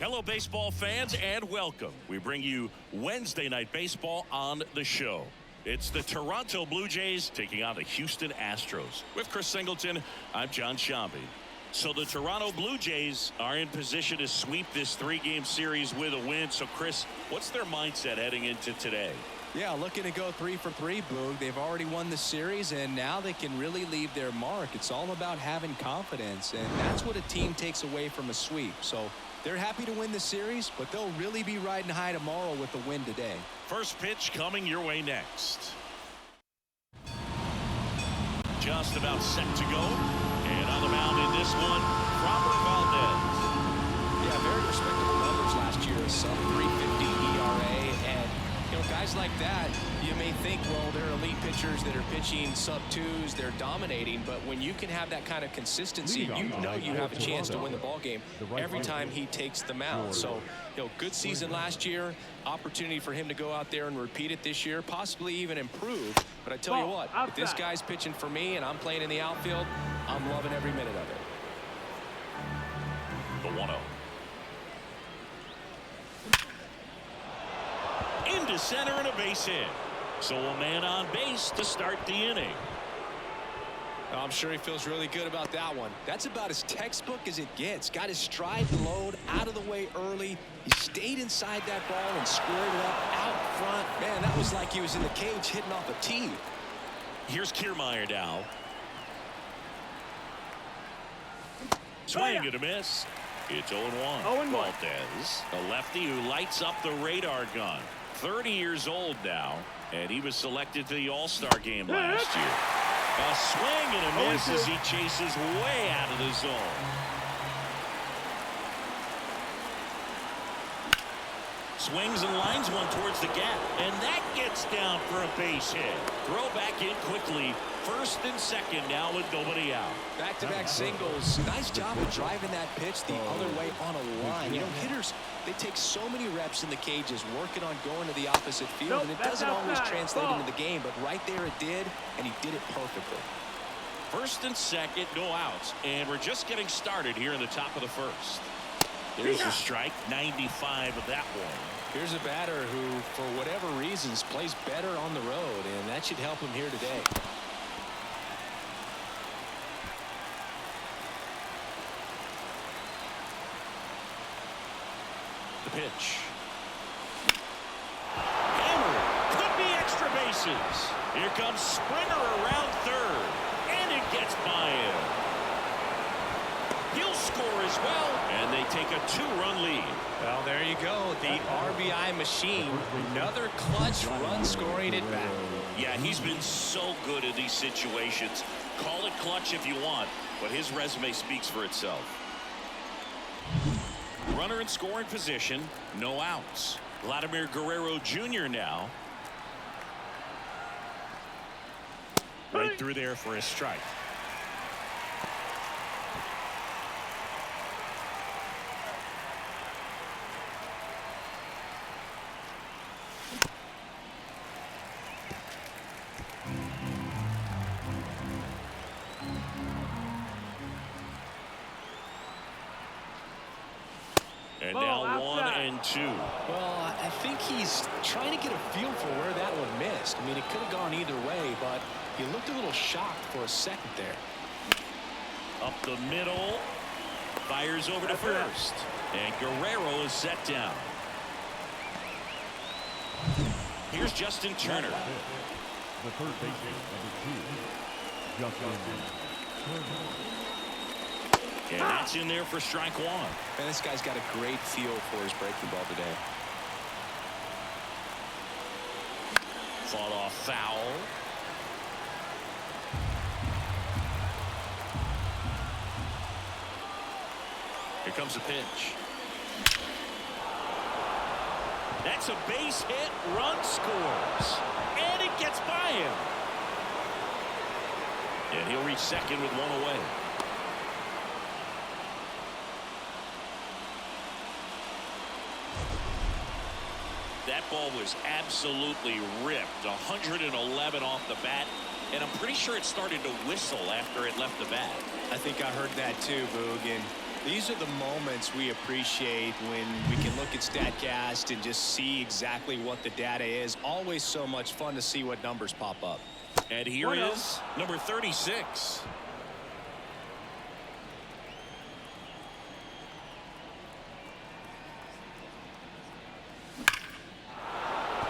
Hello, baseball fans, and welcome. We bring you Wednesday Night Baseball on the show. It's the Toronto Blue Jays taking on the Houston Astros. With Chris Singleton, I'm John Shambi. So the Toronto Blue Jays are in position to sweep this three-game series with a win. So, Chris, what's their mindset heading into today? Yeah, looking to go 3 for 3, Boog. They've already won the series, and now they can really leave their mark. It's all about having confidence, and that's what a team takes away from a sweep. So they're happy to win the series, but they'll really be riding high tomorrow with the win today. First pitch coming your way next. Just about set to go. And on the mound in this one, Robert Valdez. Yeah, very respectable numbers last year. Sub 350 ERA. And, you know, guys like that, you may think, well, they're elite pitchers that are pitching sub-2s. They're dominating. But when you can have that kind of consistency, you know you have a chance to win the ball game every time he takes the mound. So, you know, good season last year. Opportunity for him to go out there and repeat it this year, possibly even improve. But I tell you what, if this guy's pitching for me and I'm playing in the outfield, I'm loving every minute of it. The 1-0. Into center and a base hit. So a man on base to start the inning. I'm sure he feels really good about that one. That's about as textbook as it gets. Got his stride and load out of the way early. He stayed inside that ball and squared it up out front. Man, that was like he was in the cage hitting off a tee. Here's Kiermaier now. Swing and a miss. It's 0-1. Valdez, a lefty who lights up the radar gun. 30 years old now, and he was selected to the All-Star game last year. A swing and a miss as he chases way out of the zone. Swings and lines one towards the gap, and that gets down for a base hit. Throw back in quickly. First and second now with nobody out. Back-to-back singles. Nice job of driving that pitch the other way on a line. You know, hitters, they take so many reps in the cages working on going to the opposite field, and it doesn't always translate into the game, but right there it did, and he did it perfectly. First and second, no outs, and we're just getting started here in the top of the first. There's a strike, 95 of that one. Here's a batter who, for whatever reasons, plays better on the road, and that should help him here today. The pitch. Hammer. Could be extra bases. Here comes Springer around third, and it gets by him. He'll score as well, and they take a 2-run lead. Well, there you go. The RBI machine. Another clutch run scoring at bat. Yeah, he's been so good in these situations. Call it clutch if you want, but his resume speaks for itself. Runner in scoring position, no outs. Vladimir Guerrero Jr. now. Right through there for a strike. And now 1-2. Well, I think he's trying to get a feel for where that one missed. I mean, it could have gone either way, but he looked a little shocked for a second there. Up the middle. Fires over to first. And Guerrero is set down. Here's Justin Turner. The third baseman, number 2, Justin Turner. And that's in there for strike one. And this guy's got a great feel for his breaking ball today. Fought off foul. Here comes the pitch. That's a base hit. Run scores. And it gets by him. And he'll reach second with one away. That ball was absolutely ripped. 111 off the bat. And I'm pretty sure it started to whistle after it left the bat. I think I heard that too, Boog. And These are the moments we appreciate when we can look at StatCast and just see exactly what the data is. Always so much fun to see what numbers pop up. And here is number 36.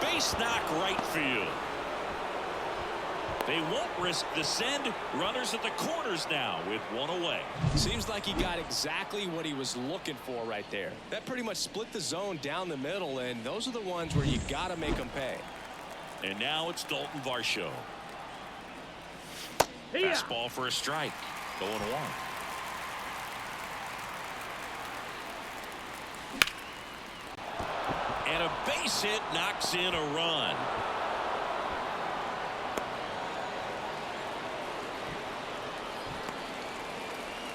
Base knock right field. They won't risk the send. Runners at the corners now with one away. Seems like he got exactly what he was looking for right there. That pretty much split the zone down the middle, and those are the ones where you got to make them pay. And now it's Daulton Varsho. Fastball for a strike. 0-1. And a base hit knocks in a run.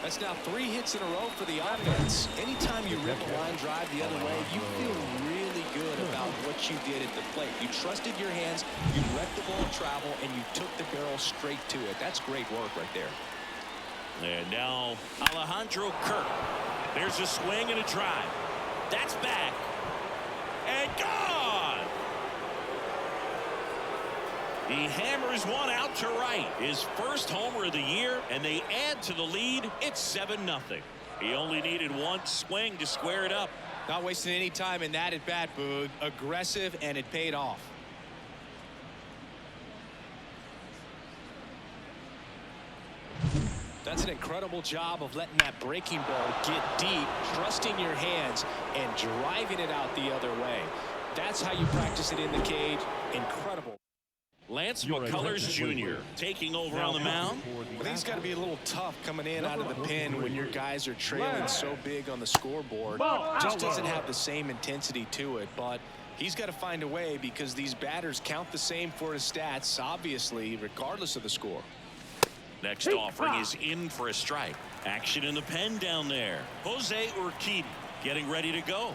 That's now 3 hits in a row for the offense. Anytime you rip a line drive the other way, you feel really good about what you did at the plate. You trusted your hands, you let the ball travel, and you took the barrel straight to it. That's great work right there. And now Alejandro Kirk. There's a swing and a drive. That's back. And gone. He hammers one out to right. His first homer of the year, and they add to the lead. It's 7-0. He only needed one swing to square it up. Not wasting any time in that at bat, Boog. Aggressive, and it paid off. That's an incredible job of letting that breaking ball get deep, trusting your hands, and driving it out the other way. That's how you practice it in the cage. Incredible. Lance McCullers Jr. taking over on the mound. I think it's got to be a little tough coming in out of the pen when your guys are trailing so big on the scoreboard. Just doesn't have the same intensity to it, but he's got to find a way because these batters count the same for his stats, obviously, regardless of the score. Next offering is in for a strike. Action in the pen down there. Jose Urquidy getting ready to go.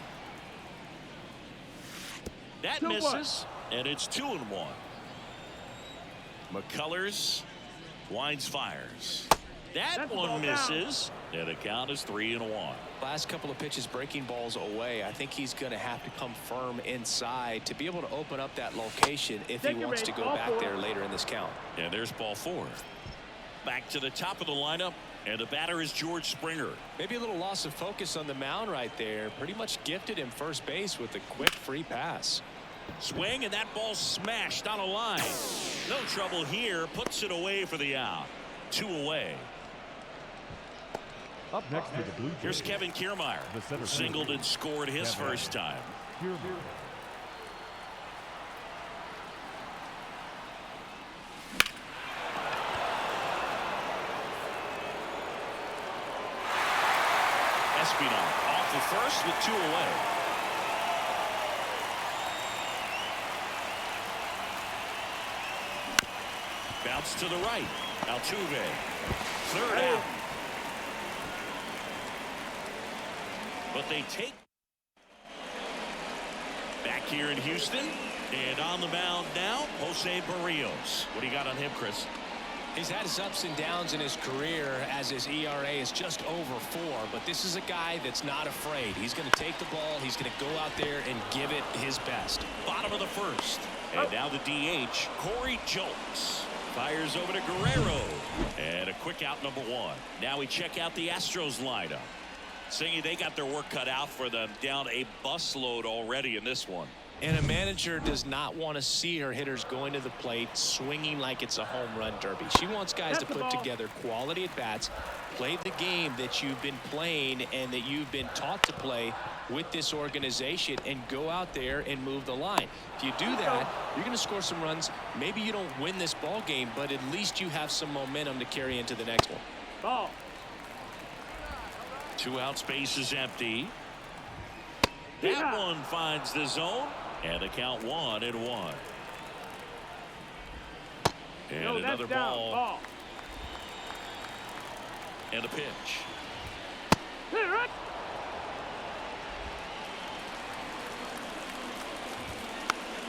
That misses, and it's 2-1. McCullers winds, fires. That one misses, and the count is 3-1. Last couple of pitches breaking balls away. I think he's going to have to come firm inside to be able to open up that location if he wants to go back there later in this count. And there's ball 4. Back to the top of the lineup, and the batter is George Springer. Maybe a little loss of focus on the mound right there. Pretty much gifted him first base with a quick free pass. Swing, and that ball smashed on a line. No trouble here. Puts it away for the out. 2 away. Up next to the Blue Jays. Here's Kevin Kiermaier. Singled and scored his first time. Espinal off the first with 2 away. Bounce to the right. Altuve. Third out. But they take back here in Houston. And on the mound now, Jose Barrios. What do you got on him, Chris? He's had his ups and downs in his career as his ERA is just over 4. But this is a guy that's not afraid. He's going to take the ball. He's going to go out there and give it his best. Bottom of the first. And now the DH, Corey Julks. Fires over to Guerrero. And a quick out, number 1. Now we check out the Astros lineup. Saying they got their work cut out for them. Down a busload already in this one. And a manager does not want to see her hitters going to the plate swinging like it's a home run derby. She wants guys to put together quality at bats, play the game that you've been playing and that you've been taught to play with this organization, and go out there and move the line. If you do that, you're going to score some runs. Maybe you don't win this ball game, but at least you have some momentum to carry into the next one. Ball. 2 out, space is empty. That one finds the zone, and the count 1-1. And another ball. And a pitch.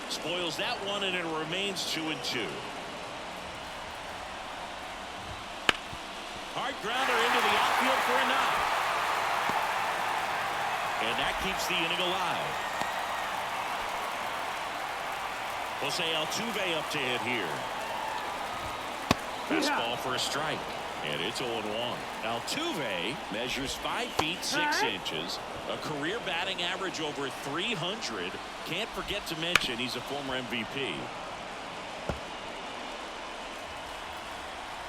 Spoils that one, and it remains 2-2. Hard grounder into the outfield for a knock. And that keeps the inning alive. Jose Altuve up to hit here. Fastball for a strike. And it's 0-1. Altuve measures 5 feet 6 inches. A career batting average over 300. Can't forget to mention he's a former MVP.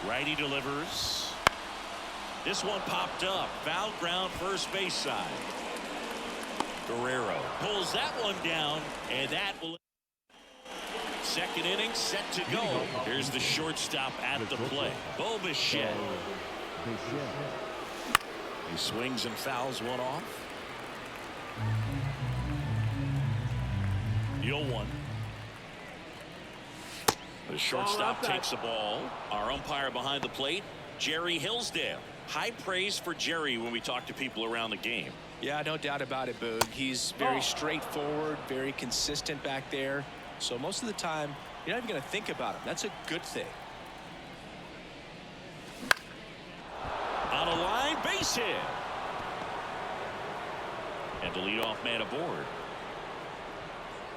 Righty delivers. This one popped up. Foul ground first base side. Guerrero pulls that one down, and that will. Second inning set to go. Here's the shortstop at the plate. Bichette. He swings and fouls one off. 0-1. The shortstop takes the ball. Our umpire behind the plate, Jerry Hillsdale. High praise for Jerry when we talk to people around the game. Yeah, no doubt about it, Boog. He's very straightforward, very consistent back there. So most of the time, you're not even going to think about him. That's a good thing. On a line, base hit. And the leadoff man aboard.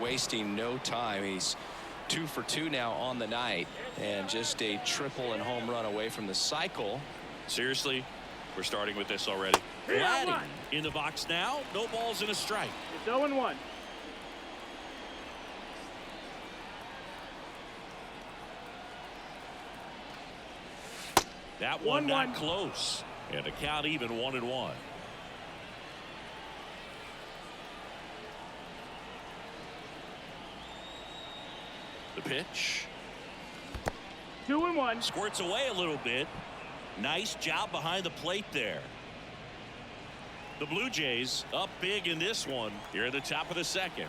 Wasting no time. He's 2 for 2 now on the night, and just a triple and home run away from the cycle. Seriously, we're starting with this already. Vladdy in the box now. No balls and a strike. It's 0-1. That one not close. And the count even 1-1. The pitch. 2-1. Squirts away a little bit. Nice job behind the plate there. The Blue Jays up big in this one here at the top of the second.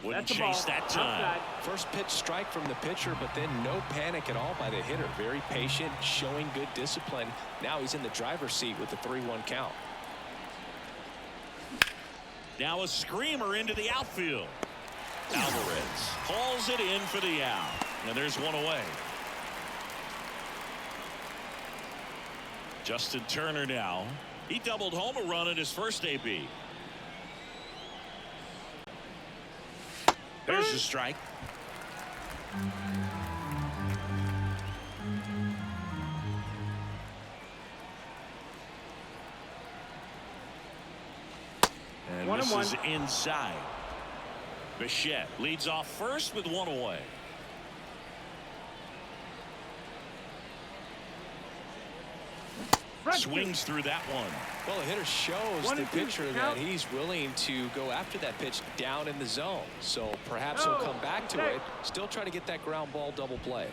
Wouldn't chase that time. Outside. First pitch strike from the pitcher, but then no panic at all by the hitter. Very patient, showing good discipline. Now he's in the driver's seat with the 3-1 count. Now a screamer into the outfield. Alvarez hauls it in for the out. And there's one away. Justin Turner now. He doubled home a run in his first AB. There's the strike. And this is inside. Bichette leads off first with one away. Swings through that one. Well, the hitter shows the pitcher that he's willing to go after that pitch down in the zone. So perhaps he'll come back to it. Still try to get that ground ball double play.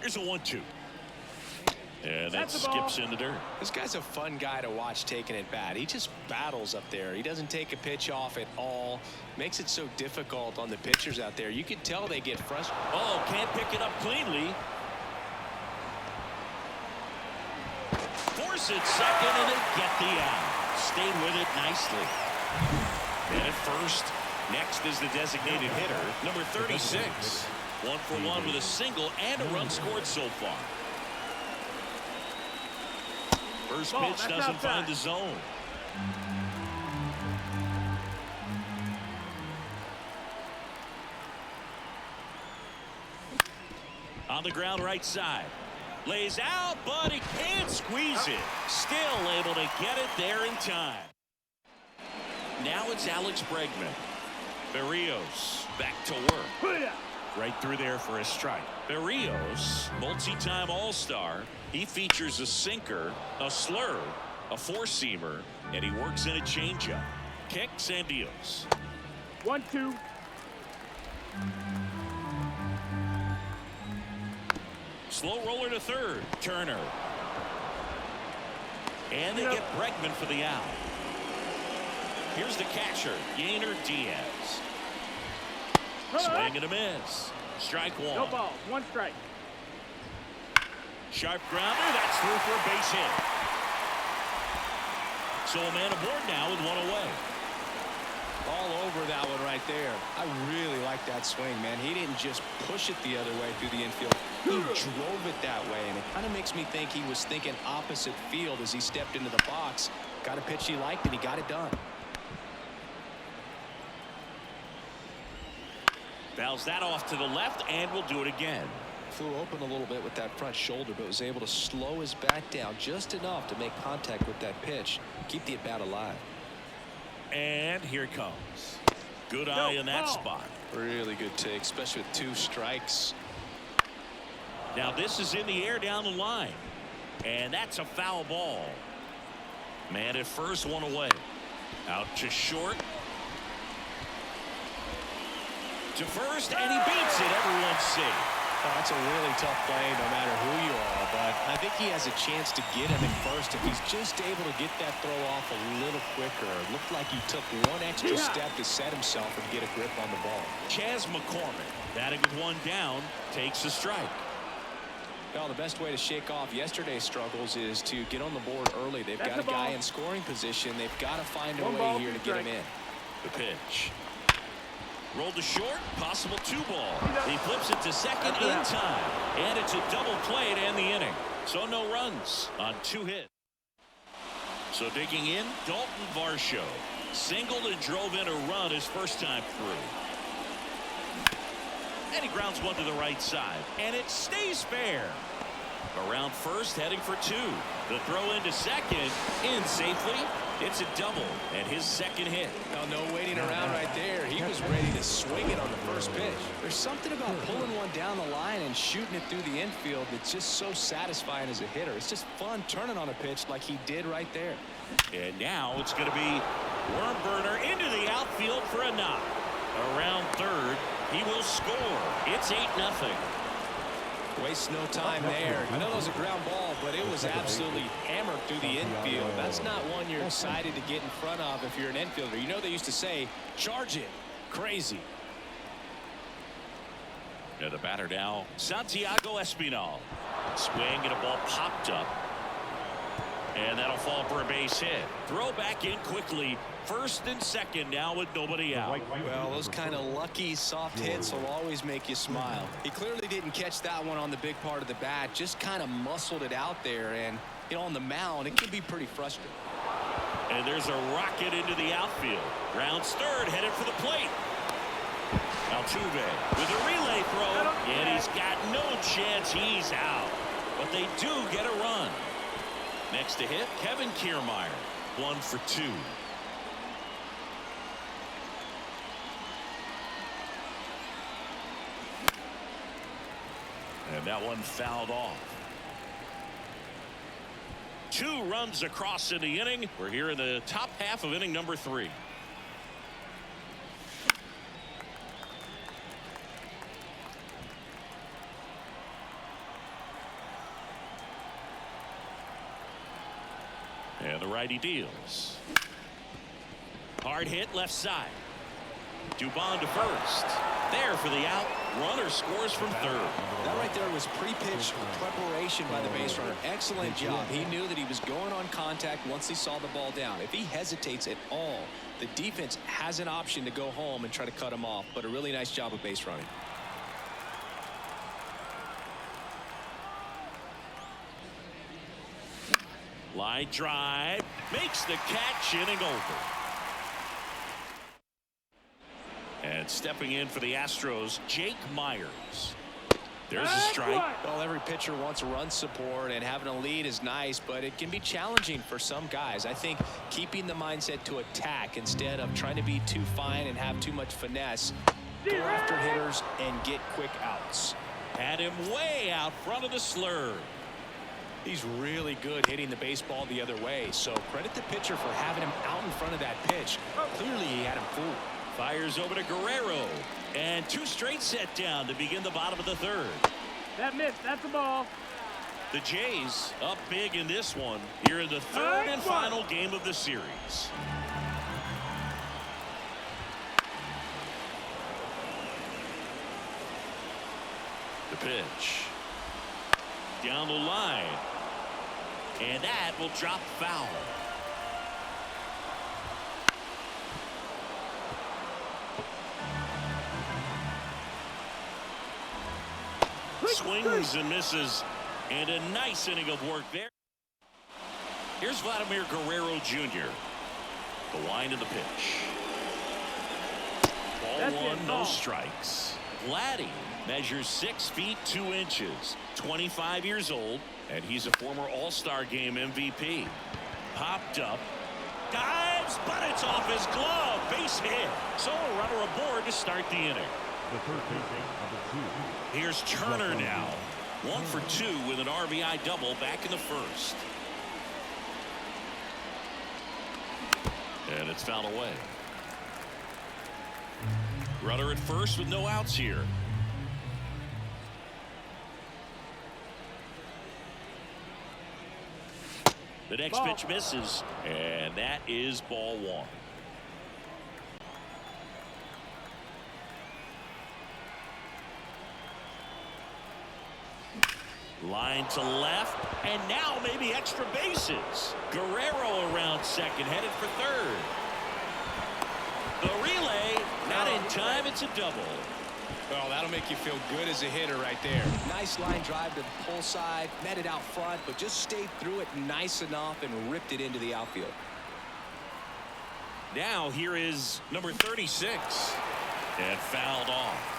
Here's a 1-2. And that skips in the dirt. This guy's a fun guy to watch taking it bat. He just battles up there. He doesn't take a pitch off at all. Makes it so difficult on the pitchers out there. You can tell they get frustrated. Oh, can't pick it up cleanly. Force it second and they get the out. Stayed with it nicely. And at first, next is the designated hitter, number 36. 1 for 1 with a single and a run scored so far. First pitch doesn't find the zone. On the ground right side. Lays out, but he can't squeeze it. Still able to get it there in time. Now it's Alex Bregman. Berrios back to work. Right through there for a strike. Berrios, multi-time All-Star. He features a sinker, a slurve, a four-seamer, and he works in a changeup. Kicks and deals. 1-2. Slow roller to third. Turner. And they get Bregman for the out. Here's the catcher, Kiermaier Diaz. Swing and a miss. Strike one. No balls. 1 strike. Sharp grounder. That's through for a base hit. So a man aboard now with one away. All over that one right there. I really like that swing, man. He didn't just push it the other way through the infield. He drove it that way, and it kind of makes me think he was thinking opposite field as he stepped into the box. Got a pitch he liked, and he got it done. Fouls that off to the left, and we'll do it again. Flew open a little bit with that front shoulder, but was able to slow his bat down just enough to make contact with that pitch. Keep the at-bat alive. And here it comes. Good eye in that spot. Really good take, especially with 2 strikes. Now this is in the air down the line. And that's a foul ball. Man at first, one away. Out to short. To first, and he beats it. Everyone's safe. Oh, that's a really tough play no matter who you are, but I think he has a chance to get him in first if he's just able to get that throw off a little quicker. It looked like he took one extra step to set himself and get a grip on the ball. Chas McCormick, batting with one down, takes a strike. Well, the best way to shake off yesterday's struggles is to get on the board early. They've got a guy in scoring position. They've got to find a way here to get him in. The pitch. Rolled to short, possible 2-ball. He flips it to second in time. And it's a double play to end the inning. So no runs on 2 hits. So digging in, Daulton Varsho. Singled and drove in a run his first time through. And he grounds one to the right side. And it stays fair. Around first, heading for 2. The throw into second, in safely. It's a double, and his second hit. No waiting around right there. He was ready to swing it on the first pitch. There's something about pulling one down the line and shooting it through the infield that's just so satisfying as a hitter. It's just fun turning on a pitch like he did right there. And now it's going to be worm burner into the outfield for a knock. Around third, he will score. It's 8-0. Wastes no time there. I know it was a ground ball, but it was absolutely hammered through the infield. That's not one you're excited to get in front of if you're an infielder. You know they used to say, charge it. Crazy. The batter now, Santiago Espinal. Swing and a ball popped up. And that'll fall for a base hit. Throw back in quickly. First and second now with nobody out. Well, those kind of lucky soft hits will always make you smile. He clearly didn't catch that one on the big part of the bat. Just kind of muscled it out there. And, you know, on the mound, it can be pretty frustrating. And there's a rocket into the outfield. Grounds third, headed for the plate. Altuve with a relay throw. And he's got no chance. He's out. But they do get a run. Next to hit, Kevin Kiermaier. 1 for 2. And that one fouled off. 2 runs across in the inning. We're here in the top half of inning number 3. And the righty deals. Hard hit left side. Dubon to first. There for the out. Runner scores from third. That right there was pre-pitch preparation by the base runner. Excellent job. He knew that he was going on contact once he saw the ball down. If he hesitates at all, the defense has an option to go home and try to cut him off. But a really nice job of base running. Line drive. Makes the catch, inning over. And stepping in for the Astros, Jake Myers. There's a strike. Well, every pitcher wants run support, and having a lead is nice, but it can be challenging for some guys. I think keeping the mindset to attack instead of trying to be too fine and have too much finesse, go after hitters and get quick outs. Had him way out front of the slur. He's really good hitting the baseball the other way, so credit the pitcher for having him out in front of that pitch. Clearly he had him fooled. Fires over to Guerrero, and 2 straight set down to begin the bottom of the third. That missed. That's a ball. The Jays up big in this one here in the third and final game of the series. The pitch. down the line. And that will drop foul. Swings and misses. And a nice inning of work there. Here's Vladimir Guerrero Jr. The wind of the pitch. Ball one, no strikes. Vladdy measures 6 feet 2 inches, 25 years old, and he's a former All-Star Game MVP. Popped up, dives, but it's off his glove. Base hit. So a runner aboard to start the inning. The third baseman, number 2. Here's Turner now. 1 for 2 with an RBI double back in the first. And it's fouled away. Runner at first with no outs here. The next pitch misses, and that is ball 1. Line to left, and now maybe extra bases. Guerrero around second, headed for third. The relay, not in time, it's a double. Well, that'll make you feel good as a hitter right there. Nice line drive to the pull side, met it out front, but just stayed through it nice enough and ripped it into the outfield. Now here is number 36, and fouled off.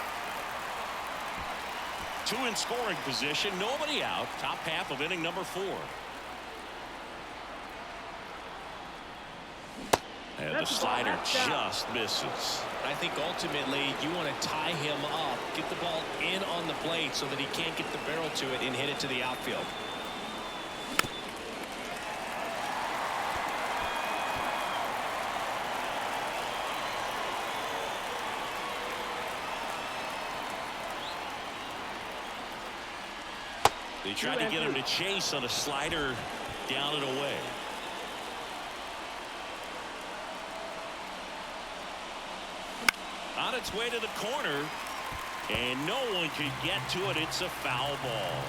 2 in scoring position, nobody out. Top half of inning number 4. And the slider just misses. I think ultimately you want to tie him up, get the ball in on the plate so that he can't get the barrel to it and hit it to the outfield. They tried to get him to chase on a slider, down and away. On its way to the corner, and no one can get to it. It's a foul ball.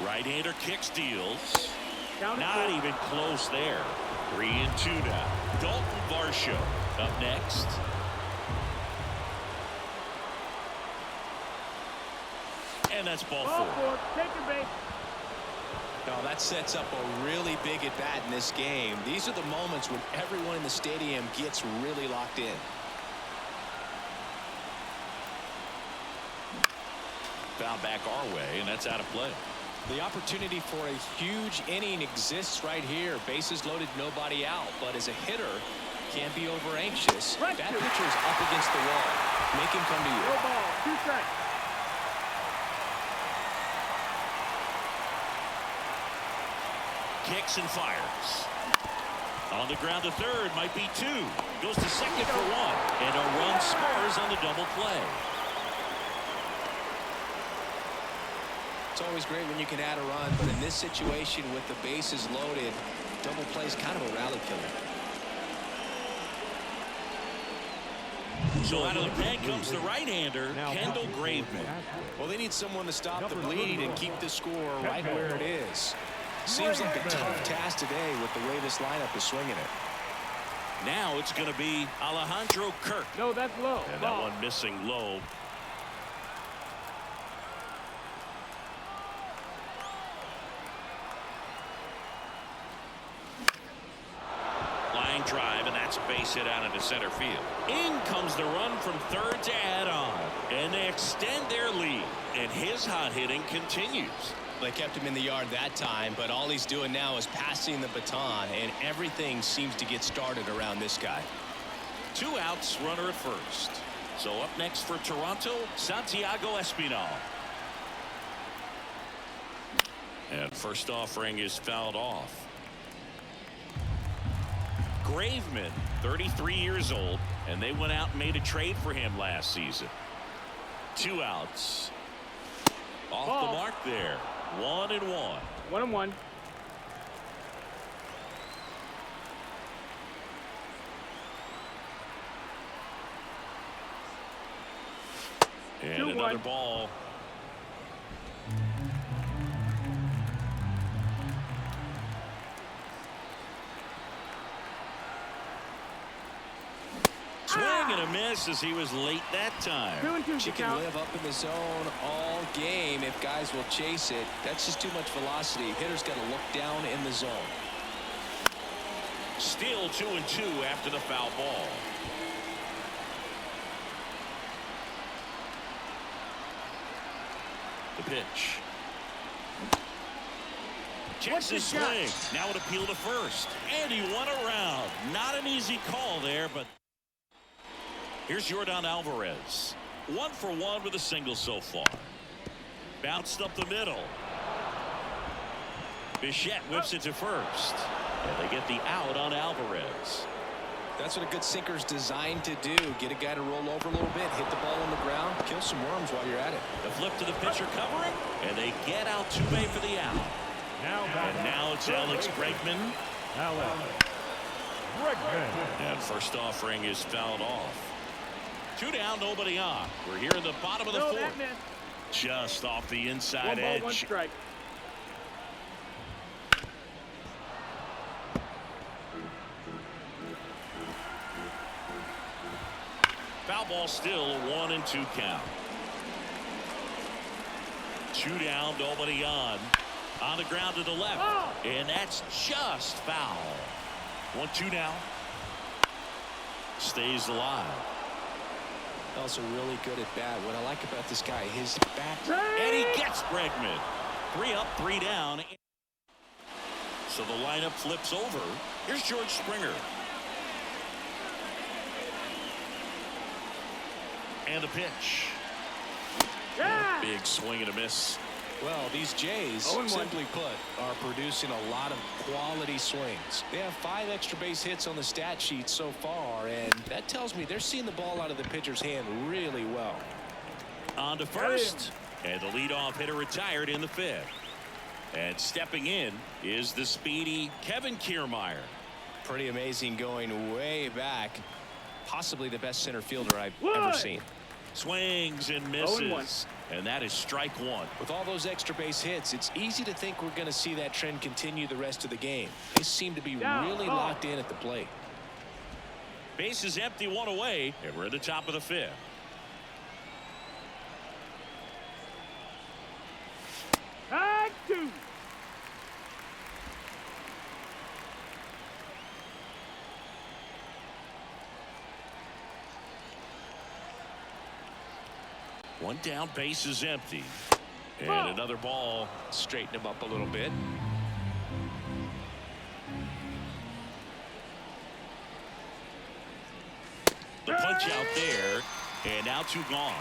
Right-hander kicks, deals. Not even close there. 3-2 now. Daulton Varsho up next. And that's ball 4. Take your base. No, that sets up a really big at bat in this game. These are the moments when everyone in the stadium gets really locked in. Foul back our way, and that's out of play. The opportunity for a huge inning exists right here. Bases loaded, nobody out. But as a hitter, can't be over anxious. That pitcher's up against the wall. Make him come to you. No ball. 2 strikes. Kicks and fires. On the ground to third, might be 2. Goes to second for 1. And a run scores on the double play. It's always great when you can add a run, but in this situation with the bases loaded, double play is kind of a rally killer. So out of the pen comes the right-hander, Kendall Graveman. Well, they need someone to stop the bleed and keep the score right where it is. Seems like a tough task today with the way this lineup is swinging it. Now it's going to be Alejandro Kirk. No, that's low. And that one missing low. Line drive, and that's a base hit out into center field. In comes the run from third to add on. And they extend their lead. And his hot hitting continues. They kept him in the yard that time, but all he's doing now is passing the baton, and everything seems to get started around this guy. 2 outs, runner at first. So up next for Toronto, Santiago Espinal. And first offering is fouled off. Graveman, 33 years old, and they went out and made a trade for him last season. 2 outs. Off the mark there. 1-1. 1-1. And another ball. swing and a miss as he was late that time. 2-2. She can live up in the zone all game if guys will chase it. That's just too much velocity. Hitter's got to look down in the zone. Still 2-2 after the foul ball. The pitch. Checks his swing. Now an appeal to first. And he won around. Not an easy call there, but here's Yordan Alvarez. 1 for 1 with a single so far. Bounced up the middle. Bichette whips it to first. And they get the out on Alvarez. That's what a good sinker's designed to do. Get a guy to roll over a little bit, hit the ball on the ground, kill some worms while you're at it. The flip to the pitcher covering, and they get Altuve for the out. And now it's Alex Bregman. And first offering is fouled off. 2 down, nobody on. We're here in the bottom of the fourth. Just off the inside edge. 1 strike. Foul ball still, 1-2 count. 2 down, nobody on. On the ground to the left. And that's just foul. 1-2 now. Stays alive. Also really good at bat. What I like about this guy, his bat. And he gets Bregman. 3 up, 3 down. So the lineup flips over. Here's George Springer. And the pitch. Big swing and a miss. Well, these Jays, simply put, are producing a lot of quality swings. They have 5 extra base hits on the stat sheet so far, and that tells me they're seeing the ball out of the pitcher's hand really well. On to first, and the leadoff hitter retired in the 5th. And stepping in is the speedy Kevin Kiermaier. Pretty amazing, going way back. Possibly the best center fielder I've ever seen. Swings and misses. And that is strike 1. With all those extra base hits, it's easy to think we're going to see that trend continue the rest of the game. They seem to be really locked in at the plate. Base is empty, 1 away, and we're at the top of the 5th. Tag 2. One down, base is empty. And another ball. Straighten him up a little bit. The punch out there, and now 2 gone.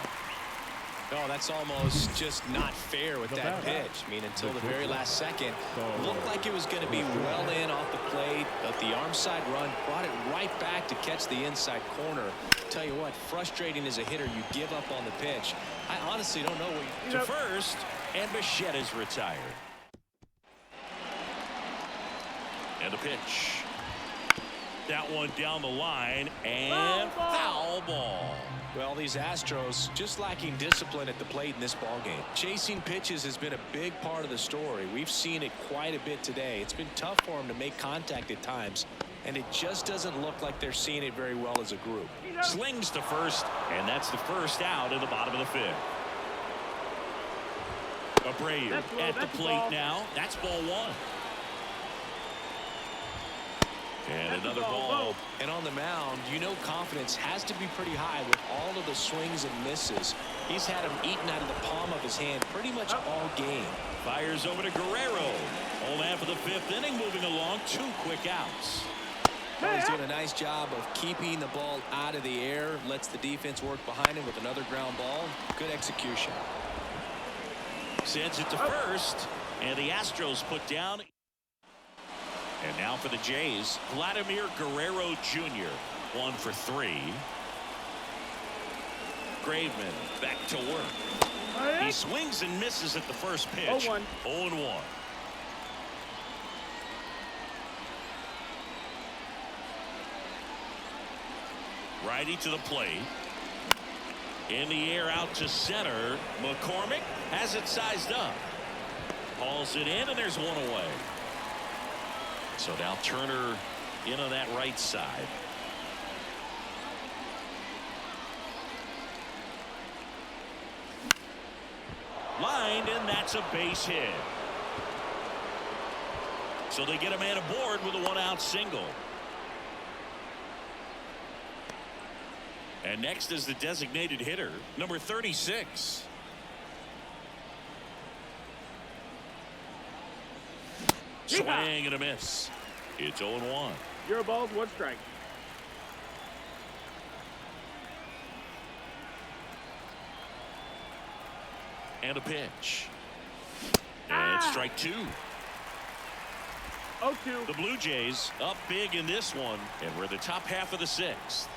No, that's almost just not fair with that pitch. I mean, until the very last second, looked like it was going to be well in off the plate, but the arm side run brought it right back to catch the inside corner. Tell you what, frustrating as a hitter, you give up on the pitch. I honestly don't know what you to first, and Bichette is retired. And the pitch. That one down the line, and foul ball. Well, these Astros just lacking discipline at the plate in this ballgame. Chasing pitches has been a big part of the story. We've seen it quite a bit today. It's been tough for them to make contact at times, and it just doesn't look like they're seeing it very well as a group. Slings to first, and that's the first out in the bottom of the 5th. Abreu at the plate now. That's ball 1. And another ball. And on the mound, you know confidence has to be pretty high with all of the swings and misses. He's had them eaten out of the palm of his hand pretty much all game. Fires over to Guerrero. Whole half of the 5th inning moving along. 2 quick outs. Well, he's doing a nice job of keeping the ball out of the air. Lets the defense work behind him with another ground ball. Good execution. Sends it to first. And the Astros put down. And now for the Jays, Vladimir Guerrero Jr. 1 for 3. Graveman back to work. He swings and misses at the first pitch. 0-1. Righty to the plate. In the air out to center. McCormick has it sized up. Hauls it in, and there's 1 away. So now Turner in on that right side. Lined, and that's a base hit. So they get a man aboard with a one-out single. And next is the designated hitter, number 36. Swing and a miss. It's 0-1. 0 balls, 1 strike. And a pitch. And strike 2. 0-2. The Blue Jays up big in this one, and we're the top half of the 6th.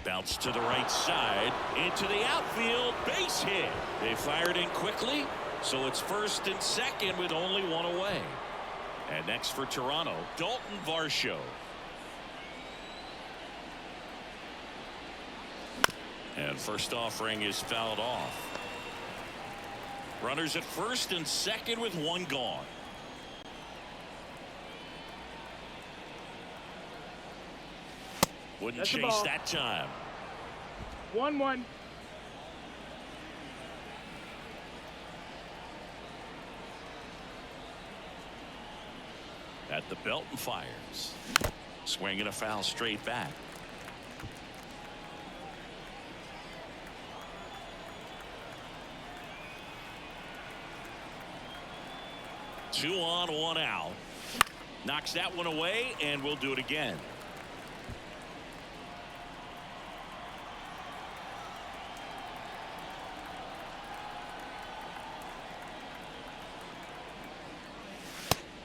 Bounce to the right side, into the outfield, base hit. They fired in quickly, so it's first and second with only 1 away. And next for Toronto, Daulton Varsho. And first offering is fouled off. Runners at first and second with 1 gone. Wouldn't That's chase that time. 1-1. At the belt and fires. Swinging a foul straight back. Two on, 1 out. Knocks that one away, and we'll do it again.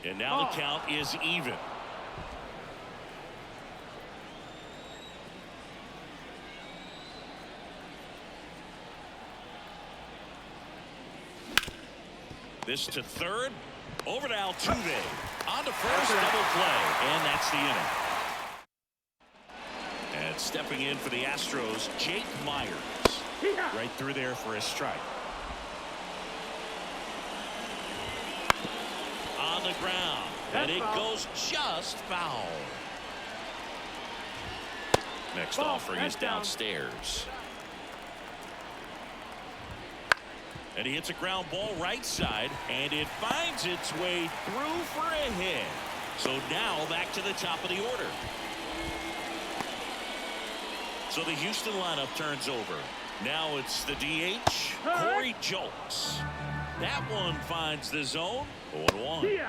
And now the count is even. This to third. Over to Altuve. On to first, double play. And that's the inning. And stepping in for the Astros, Kiermaier. Right through there for a strike. On the ground. And it goes just foul. Next offering is downstairs. And he hits a ground ball right side, and it finds its way through for a hit. So now back to the top of the order. So the Houston lineup turns over. Now it's the DH, Corey Julks. That one finds the zone, 0-1.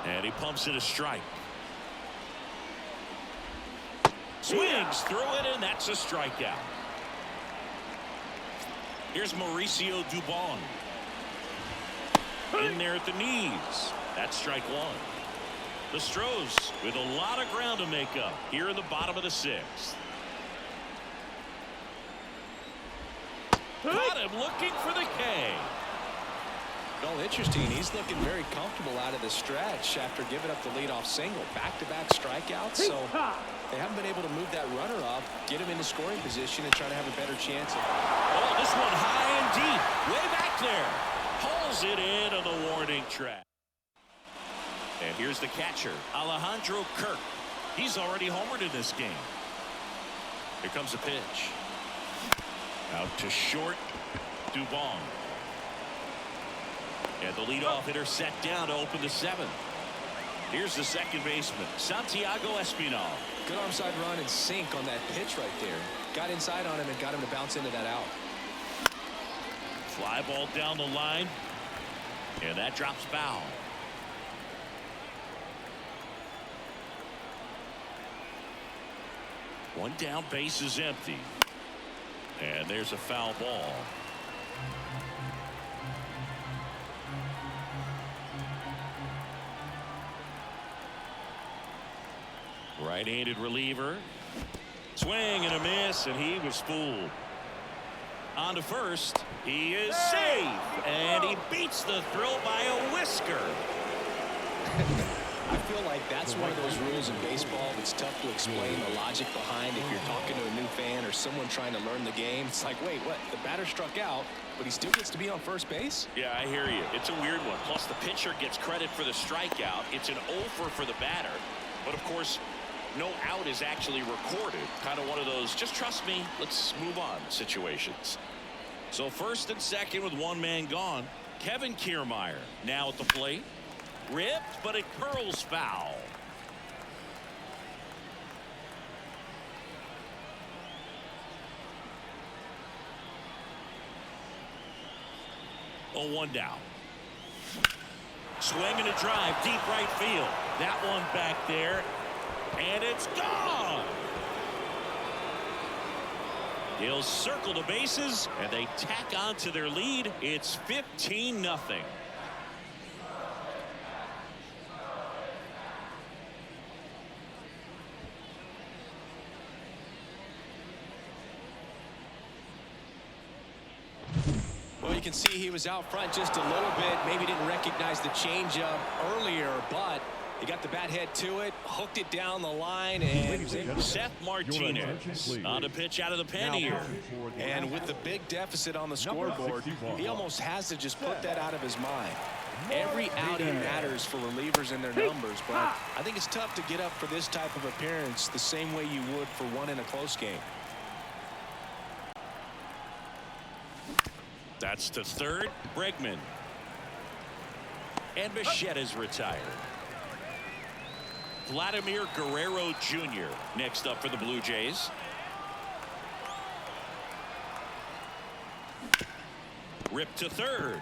And he pumps it a strike. Swings through it, and that's a strikeout. Here's Mauricio Dubon. In there at the knees. That's strike 1. The Astros with a lot of ground to make up here in the bottom of the 6th. Got him looking for the K. Well, interesting. He's looking very comfortable out of the stretch after giving up the leadoff single. Back-to-back strikeouts. So they haven't been able to move that runner up, get him into scoring position, and try to have a better chance. Oh, this one high and deep. Way back there. Hauls it in on the warning track. And here's the catcher, Alejandro Kirk. He's already homered in this game. Here comes a pitch. Out to short, Dubon. And the leadoff hitter set down to open the 7th. Here's the second baseman, Santiago Espinal. Good arm side run and sink on that pitch right there. Got inside on him and got him to bounce into that out. Fly ball down the line. And that drops foul. One down, base is empty. And there's a foul ball. Right-handed reliever. Swing and a miss, and he was fooled. On to first. He is safe, and he beats the throw by a whisker. I feel like that's one of those rules in baseball that's tough to explain the logic behind if you're talking to a new fan or someone trying to learn the game. It's like, wait, what? The batter struck out, but he still gets to be on first base? Yeah, I hear you. It's a weird one. Plus, the pitcher gets credit for the strikeout. It's an over for the batter. But, of course, no out is actually recorded. Kind of one of those, just trust me, let's move on situations. So first and second with one man gone. Kevin Kiermaier now at the plate. Ripped, but it curls foul. Oh, 1 down. Swing and a drive, deep right field. That one back there, and it's gone. He'll circle the bases, and they tack on to their lead. It's 15-0. Well, you can see he was out front just a little bit. Maybe didn't recognize the changeup earlier, but he got the bat head to it, hooked it down the line, and Seth Martinez on a pitch out of the pen here. And with the big deficit on the scoreboard, he almost has to just put that out of his mind. Every outing matters for relievers and their numbers, but I think it's tough to get up for this type of appearance the same way you would for one in a close game. That's to third. Bregman. And Bichette is retired. Vladimir Guerrero Jr. next up for the Blue Jays. Ripped to third.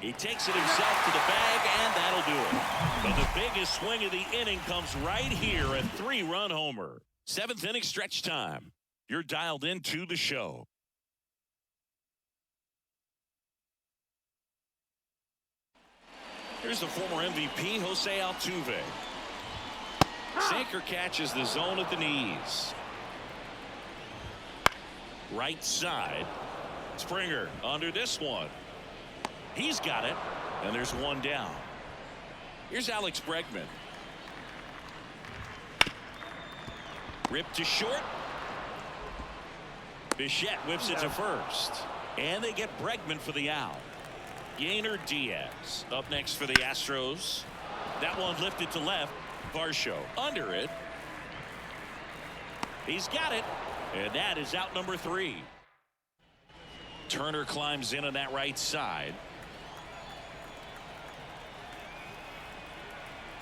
He takes it himself to the bag, and that'll do it. But the biggest swing of the inning comes right here, a 3-run homer. 7th inning stretch time. You're dialed into the show. Here's the former MVP, Jose Altuve. Sinker catches the zone at the knees. Right side. Springer under this one. He's got it, and there's one down. Here's Alex Bregman. Ripped to short. Bichette whips it to first. And they get Bregman for the out. Yainer Diaz up next for the Astros. That one lifted to left. Varsho under it. He's got it. And that is out number 3. Turner climbs in on that right side.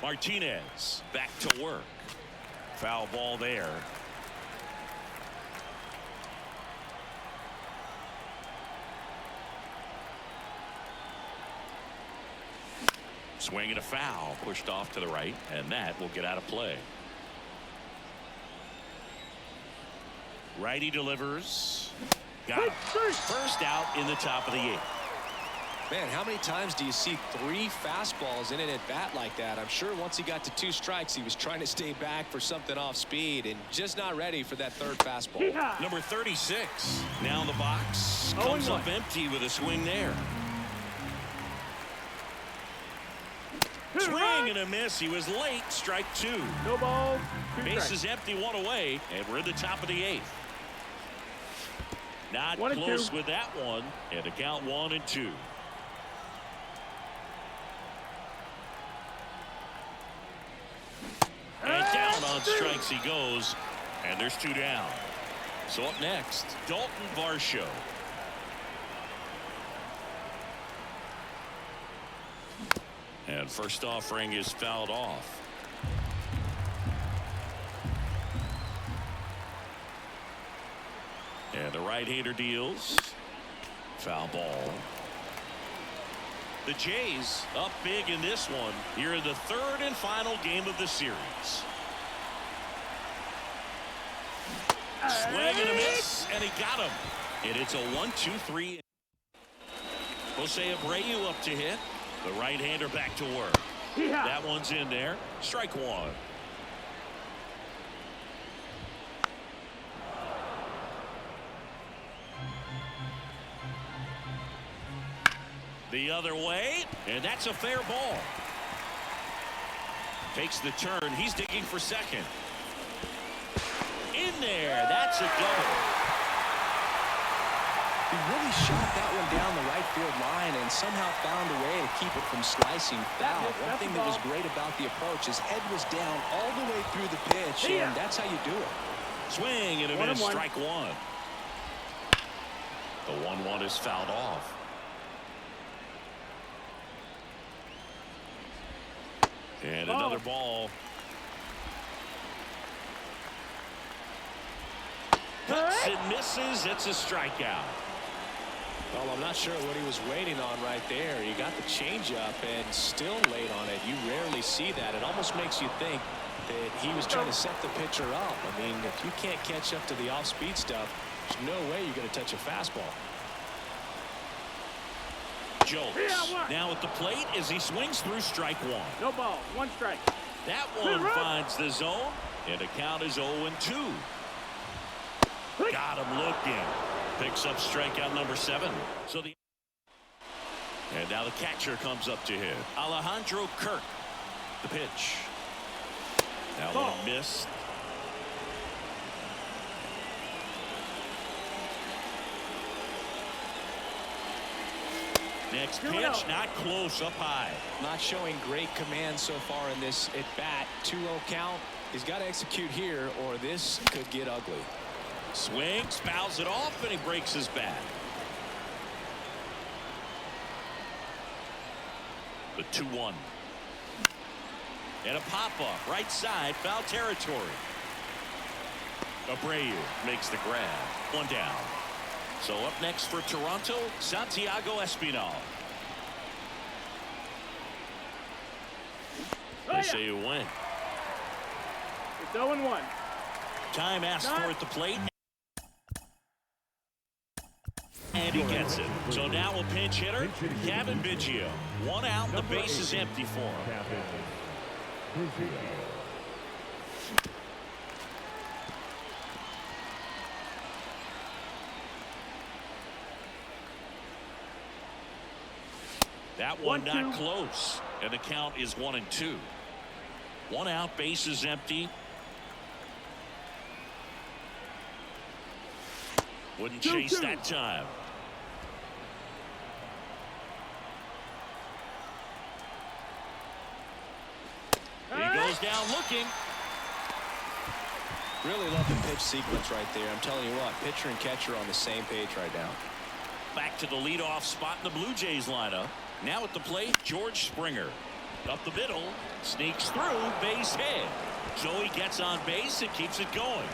Martinez back to work. Foul ball there. Swing and a foul, pushed off to the right, and that will get out of play. Righty delivers. Got him. First out in the top of the 8th. Man, how many times do you see 3 fastballs in an at-bat like that? I'm sure once he got to 2 strikes, he was trying to stay back for something off speed and just not ready for that 3rd fastball. Number 36 now in the box. Comes up empty with a swing there. Swing and a miss. He was late. Strike 2. No balls. Bases empty, 1 away, and we're in the top of the 8th. Not close with that one, and the count 1-2. And down on strikes he goes, and there's 2 down. So up next, Daulton Varsho. And first offering is fouled off. And the right-hander deals. Foul ball. The Jays up big in this one here in the 3rd and final game of the series. Swing and a miss, and he got him. And it's a 1-2-3. Jose Abreu up to hit. The right-hander back to work. That one's in there. Strike 1. The other way, and that's a fair ball. Takes the turn. He's digging for second. In there. That's a double. He really shot that one down the right field line and somehow found a way to keep it from slicing foul. One thing that was great about the approach, his head was down all the way through the pitch, and that's how you do it. Swing and a miss, strike one. The 1-1 is fouled off. And another ball. Hits and misses. It's a strikeout. Well, I'm not sure what he was waiting on right there. You got the changeup and still late on it. You rarely see that. It almost makes you think that he was trying to set the pitcher up. I mean, if you can't catch up to the off-speed stuff, there's no way you're going to touch a fastball. Jolts now at the plate as he swings through strike one. No ball, one strike. That one finds the zone, and the count is 0-2. Got him looking. Picks up strikeout number 7. And now the catcher comes up to hit. Alejandro Kirk. The pitch. That one missed. Next pitch, not close, up high. Not showing great command so far in this at bat. 2-0 count. He's got to execute here or this could get ugly. Swings, fouls it off, and he breaks his bat. The 2-1. And a pop-up, right side, foul territory. Abreu makes the grab. One down. So up next for Toronto, Santiago Espinal. They say you win. It's 0-1. Time asked for at the plate. And he gets it. So now a pinch hitter, Kevin Bichette. One out, and the base is empty for him. That one not close, and the count is 1-2. One out, base is empty. Wouldn't chase that time. He goes down looking. Really love the pitch sequence right there. I'm telling you what, pitcher and catcher on the same page right now. Back to the leadoff spot in the Blue Jays lineup. Now at the plate, George Springer. Up the middle, sneaks through, base hit. So he gets on base and keeps it going.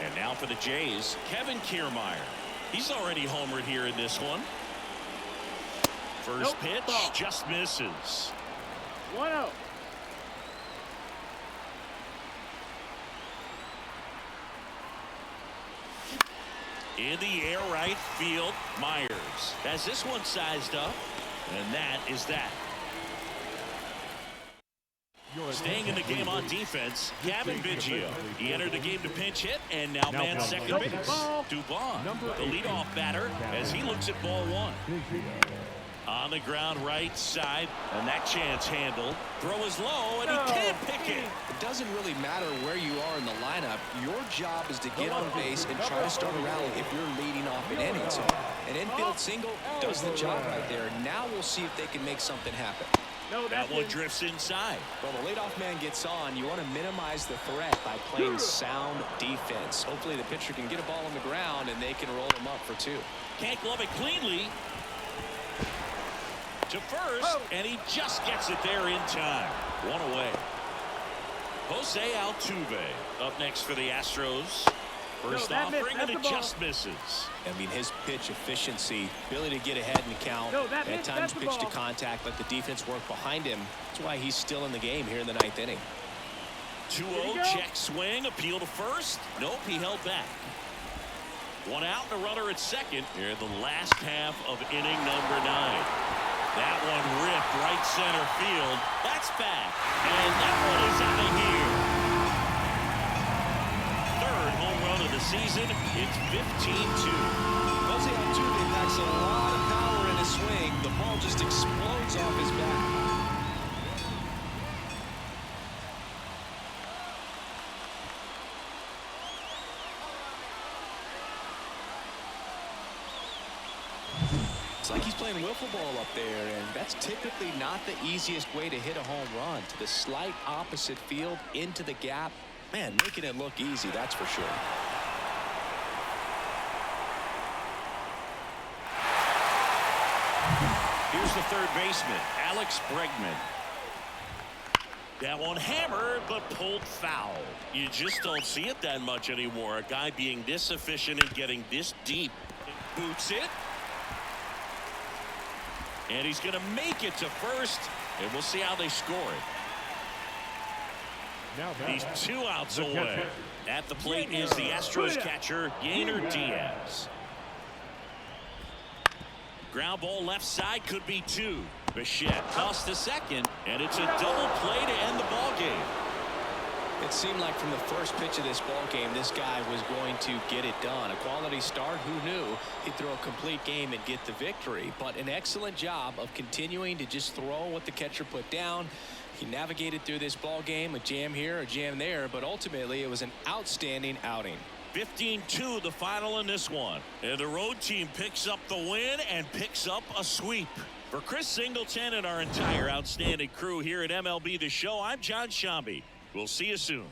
And now for the Jays, Kevin Kiermaier. He's already homered here in this one. First pitch, just misses. 1-0. In the air right field, Myers has this one sized up, and that is that. Staying in the game on defense, Kevin Bichette. He entered the game to pinch hit, and now man second base. Dubon, the leadoff batter, as he looks at ball one. On the ground right side, and that chance handled. Throw is low, and he can't pick it. It doesn't really matter where you are in the lineup. Your job is to get on base and try to start a rally if you're leading off an inning. So an infield single does the job right there. Now we'll see if they can make something happen. That one drifts inside. Well, the leadoff man gets on. You want to minimize the threat by playing sound defense. Hopefully the pitcher can get a ball on the ground and they can roll him up for 2. Can't glove it cleanly. To first, and he just gets it there in time. One away. Jose Altuve up next for the Astros. First offering, and it just misses. I mean, his pitch efficiency, ability to get ahead in the count, at times pitch to contact, let the defense work behind him. That's why he's still in the game here in the 9th inning. 2-0, check swing, appeal to first. Nope, he held back. One out and a runner at second here in the last half of inning number 9. That one ripped right center field. That's back, and that one is out of here. Third home run of the season. It's 15-2. Jose Altuve packs a lot of power in his swing. The ball just explodes off his bat. It's like he's playing wiffle ball up there, and that's typically not the easiest way to hit a home run. To the slight opposite field, into the gap. Man, making it look easy, that's for sure. Here's the third baseman, Alex Bregman. That one hammered, but pulled foul. You just don't see it that much anymore. A guy being this efficient and getting this deep. Boots it. And he's going to make it to first. And we'll see how they score it. He's 2 outs away. At the plate is the Astros catcher, Kiermaier Diaz. Ground ball left side, could be 2. Bichette tossed to second, and it's a double play to end the ball game. It seemed like from the first pitch of this ball game, this guy was going to get it done. A quality start. Who knew he'd throw a complete game and get the victory? But an excellent job of continuing to just throw what the catcher put down. He navigated through this ball game, a jam here, a jam there, but ultimately it was an outstanding outing. 15-2 the final in this one. And the road team picks up the win and picks up a sweep. For Chris Singleton and our entire outstanding crew here at MLB The Show, I'm John Shambi. We'll see you soon.